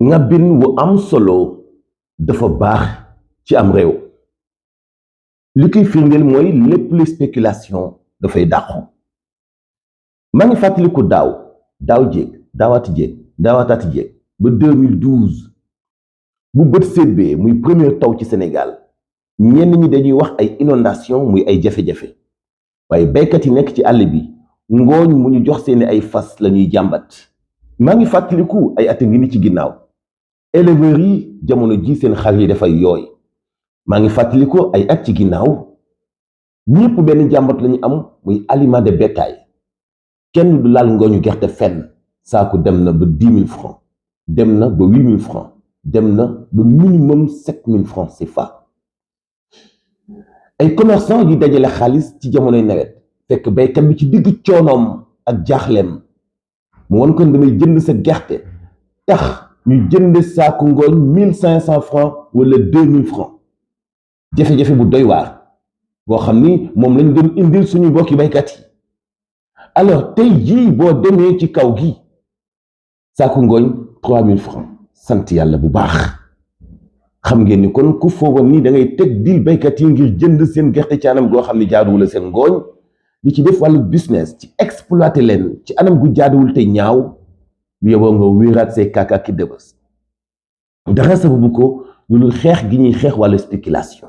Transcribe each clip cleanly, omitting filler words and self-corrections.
ngàbbin wu am solo dafa baax ci am réew li koy firndeel mooy lépp lu spéculation dafay dàqu. maa ngi fàttaliku daaw jéeg daawaataati jéeg ba 2012 bu bët sébbee muy premier taw ci Sénégal ñenn ñi dañuy wax ay inondation muy ay jafe-jafe waaye baykat yi nekk ci àll bi ngooñ mu ñu jox seeni ay fas lañuy jàmbat. maa ngi fàttaliku ay at ngi ni ci ginnaaw éleveurs yi jamono ji seen xar yi dafay yooy. maa ngi fàttaliku ay at ci ginnaaw ñépp benn jàmbat lañu am muy aliment de bétail kenn du laal ngooñu gerte fenn saaku dem na ba 10 000 francs dem na ba 8 000 francs dem na ba minimum 7 000 francs CFA. ay commerçant yi dajale xaalis ci jamonoy nawet fekk baykat bi ci digg coonoom ak jaaxleem mu won ko damay jënd sa gerte tax ñu jënd saaku ngooñ 1500 francs wala 2000 francs jafe-jafe bu doy waar boo xam ni moom lañ doon indil suñu mbokki baykat yi. alors tey jii boo demee ci kaw gi saaku ngooñ 3000 francs sant yàlla bu baax. xam ngeen ni kon ku foogoon ni da ngay teg dil baykat yi ngir jënd seen gerte ci anam goo xam ni jaaduwul la seen ngooñ di ci def wàllu business ci exploiter leen ci anam gu jaaduwul te ñaaw bu yeboo nga wéeraat say kàkka ki dëbës. dara sababu ko lu xeex gi ñuy xeex wàllu spéculation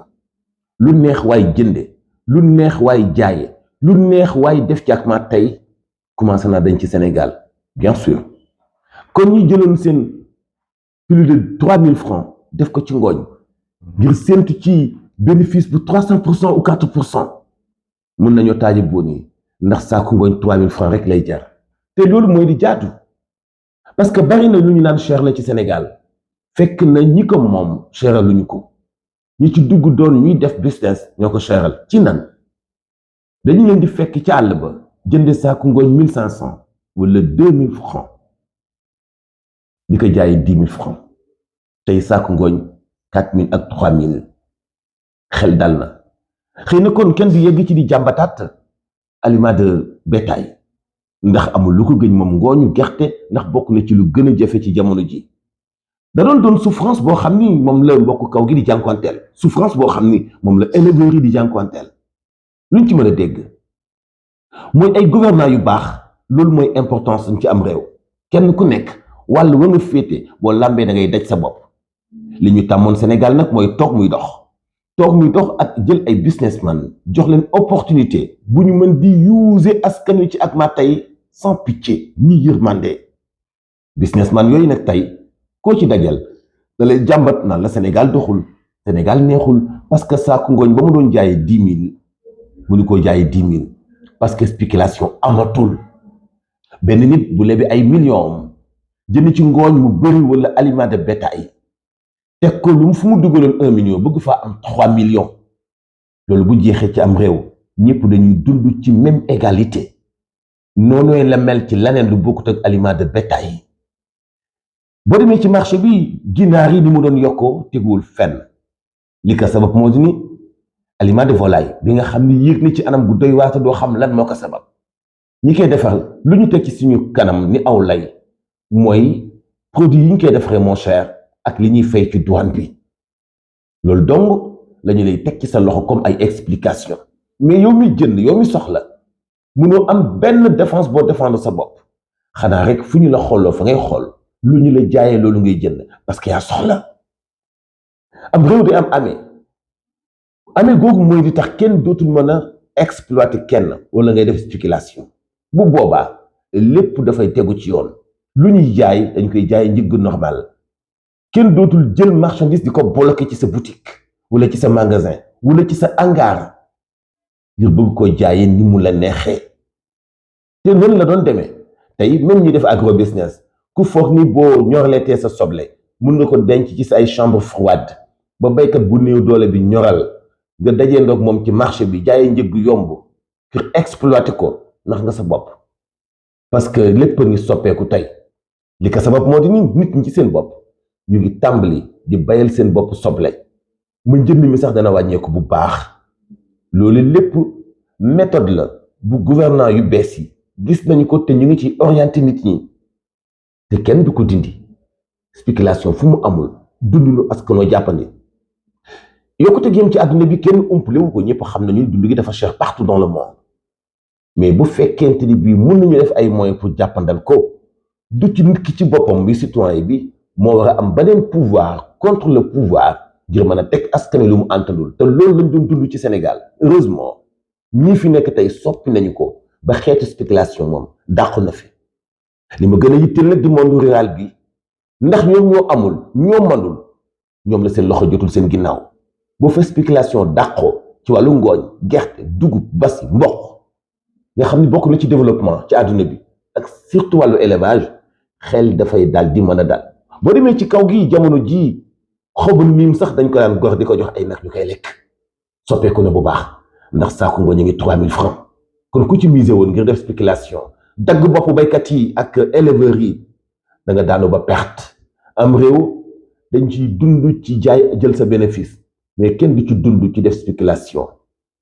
lu neex waay jënde lu neex waay jaaye lu neex waay def ci ak ma tey commencé naa dañ ci Sénégal bien sûr. kon ñu jëloon seen plus de 3000 francs def ko ci ngooñ ngir séntu ci bénéfice bu 300% ou 4% mën nañoo taaje boon yi ndax saaku ngooñ 3000 francs rek lay jar te loolu mooy di jaatu parce que bari na lu ñu naan cher la ci Sénégal fekk na ñi ko moom cheral lu ñu ko ñi ci dugg doon ñuy def business ñoo ko cheral ci nan dañu leen di fekk ci àll ba jënde saaku ngooñ 1500 wala 2000 francs di ko jaayee 10 000 francs tey saaku ngooñ 4000 ak 3000 xel dal na xëy na kon kenn du yegg ci di jàmbataat aliment de bétail ndax amul lu ko gëñ moom ngooñu gerte ndax bokk na ci lu gën a jafe ci jamono ji da doon souffrance boo xam ni moom la mbokk kaw gi di jànkuwanteel souffrance boo xam ni moom la éleveurs yi di jànkuwanteel luñ ci mën a dégg mooy ay gouvernants yu baax loolu mooy importance ci am réew kenn ku nekk wàll wa nga féete boo làmbee da ngay daj sa bopp. li ñu tàmmoon Sénégal nag mooy toog muy dox ak jël ay businessman jox leen opportunité bu ñu mën di user askan wi ci ak ma tey sans pitié ni yërmande. businessman yooyu nag tey koo ci dajal da lay jàmbat naan la Sénégal doxul Sénégal neexul parce que saaku ngooñ ba mu doon jaayee 10 000 mu ñu ko jaayee 10 000 parce que spéculation amatul. benn nit bu lebi ay millions jënd ci ngooñ mu bëri wala aliment de bétail teg ko lu mu fu mu dugaloon 1 million bëgg faa am 3 millions loolu bu jeexee ci am réew ñëpp dañuy dund ci même égalité noonu la mel ci leneen lu bokkut ak aliment de bétail. boo demee ci marché bi ginaar yi ni mu doon yokkoo teguwul fenn li ko sabab moo di ni aliment de volaille bi nga xam ni yéeg na ci anam gu doy waata doo xam lan moo ko sabab ñi koy defar lu ñu teg ci suñu kanam ni aw lay mooy produit yi ñu koy defaree mon cher ak li ñuy fay ci douane bi loolu dong lañu lay teg ci sa loxo comme ay explication mais yow mi jënd yow mi soxla mënoo am benn défense boo défendre sa bopp xanaa rek fu ñu la xooloo fa ngay xool lu ñu la jaayee loolu ngay jënd parce que yaa soxla. am réew di am amee googu mooy di tax kenn dootul mën a exploiter kenn wala ngay def spéculation bu boobaa lépp dafay tegu ci yoon lu ñuy jaay dañ koy jaay njëgg normal kenn dootul jël marchandise di ko bloqué ci sa boutique wala ci sa magasin wala ci sa hangar ngir bëgg ko jaayee ni mu la neexee te noonu la doon demee tey même ñi def agro business ku foog ni boo ñorleetee sa soble mun nga ko denc ci sa ay chambre froide ba baykat bu néew doole bi ñoral nga dajee ndoog moom ci marché bi jaayee njëg yomb ngir exploiter ko ndax nga sa bopp parce que lépp a ngi soppeeku tey li ko sabab moo di ni nit ñi ci seen bopp ñu ngi tàmbali di bayal seen bopp soble mu njënd mi sax dana wàññeeku bu baax loolu lépp méthode la bu gouvernant yu bees yi gis nañu ko te ñu ngi ci orienté nit ñi te kenn du ko dindi spéculation fu mu amul dundinu askanoo jàppandi yokkute gi am ci àdduna bi kenn umpale wu ko ñëpp xam nañu dund gi dafa cher partout dans le monde mais bu fekkente ni bii mën nañu def ay moyens pour jàppandal ko du ci nit ki ci boppam bi citoyen bi moo war a am beneen pouvoir contre le pouvoir ngir mën a teg askan wi lu mu àntandul te loolu lañ doon dund ci Sénégal heureusement ñii fi nekk tey soppi nañu ko ba xeetu spéculation moom dàqu na fi li ma gën a yitteel nag di monde rural bi ndax ñoom ñoo amul ñoo mandul ñoom la seen loxo jotul seen ginnaaw boo fa spéculation dàqoo ci wàllu ngooñ gerte dugub basi mboq nga xam ni bokk na ci développement ci àdduna bi ak surtout wàllu élevage xel dafay daal di mën a dal boo demee ci kaw gi jamono jii xobu niim sax dañ ko daan gor di ko jox ay nag ñu koy lekk soppeeku na bu baax ndax saako ngooñ ngi 3000 francs kon ku ci misé woon ngir def spéculation dagg bopp baykat yi ak éleveurs yi da nga daanu ba perte am réew dañ ciy dund ci jaay jël sa bénéfice mais kenn du ci dund ci def spéculation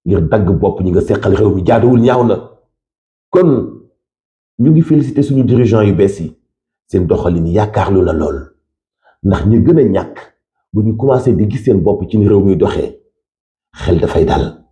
ngir dagg bopp ñi nga seqal réew mi jaaduwul ñaaw na kon ñu ngi félicité suñu dirigeant yu bees yi seen doxalin yaakaarlu na lool ndax ñi gën a ñàkk bu ñu commencé di gis seen bopp ci ni réew mi doxee xel dafay dal